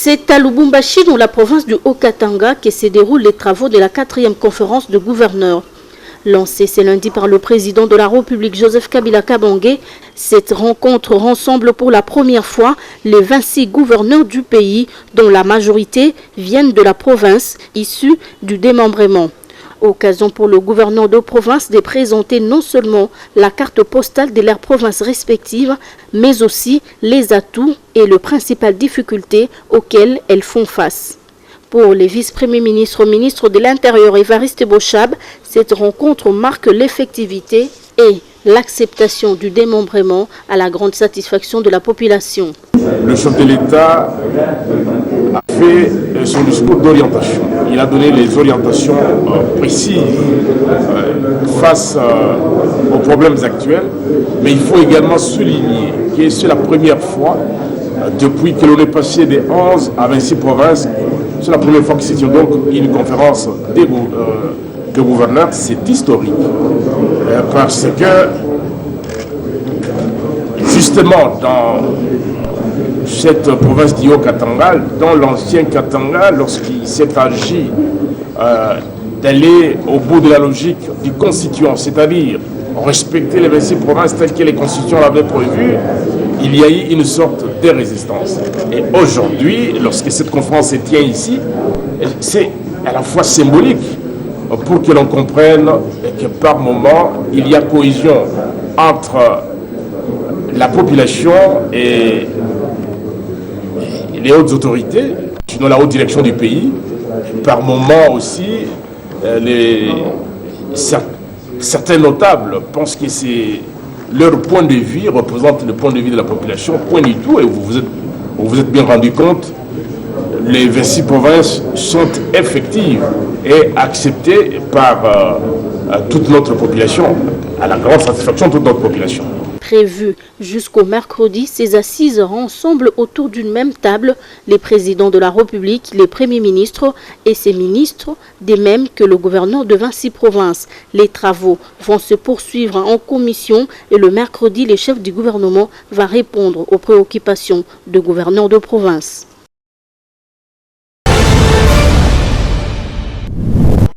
C'est à Lubumbashi, dans la province du Haut-Katanga, que se déroulent les travaux de la 4e conférence de gouverneurs. Lancée ce lundi par le président de la République, Joseph Kabila Kabange, cette rencontre rassemble pour la première fois les 26 gouverneurs du pays, dont la majorité viennent de la province, issue du démembrement. Occasion pour le gouverneur de province de présenter non seulement la carte postale de leurs provinces respectives, mais aussi les atouts et les principales difficultés auxquelles elles font face. Pour les vice-premiers ministres, ministre de l'Intérieur Évariste Bochab, cette rencontre marque l'effectivité et l'acceptation du démembrement à la grande satisfaction de la population. Le chef de l'État a fait son discours d'orientation. Il a donné les orientations précises face aux problèmes actuels, mais il faut également souligner que c'est la première fois depuis que l'on est passé de 11 à 26 provinces. C'est la première fois que c'est donc une conférence de gouverneurs. C'est historique parce que justement dans cette province du Haut-Katanga, dans l'ancien Katanga, lorsqu'il s'est agi d'aller au bout de la logique du constituant, c'est-à-dire respecter les 26 provinces telles que les constituants l'avaient prévu, il y a eu une sorte de résistance. Et aujourd'hui, lorsque cette conférence se tient ici, c'est à la fois symbolique pour que l'on comprenne que par moment, il y a cohésion entre la population et les hautes autorités, sinon la haute direction du pays. Par moment aussi, certains notables pensent que c'est leur point de vue représente le point de vue de la population, point du tout, et vous vous êtes bien rendu compte, les 26 provinces sont effectives et acceptées par toute notre population, à la grande satisfaction de toute notre population. Prévu jusqu'au mercredi, ces assises rassemblent autour d'une même table les présidents de la République, les premiers ministres et ces ministres, des mêmes que le gouverneur de 26 provinces. Les travaux vont se poursuivre en commission et le mercredi, le chef du gouvernement va répondre aux préoccupations de gouverneurs de province.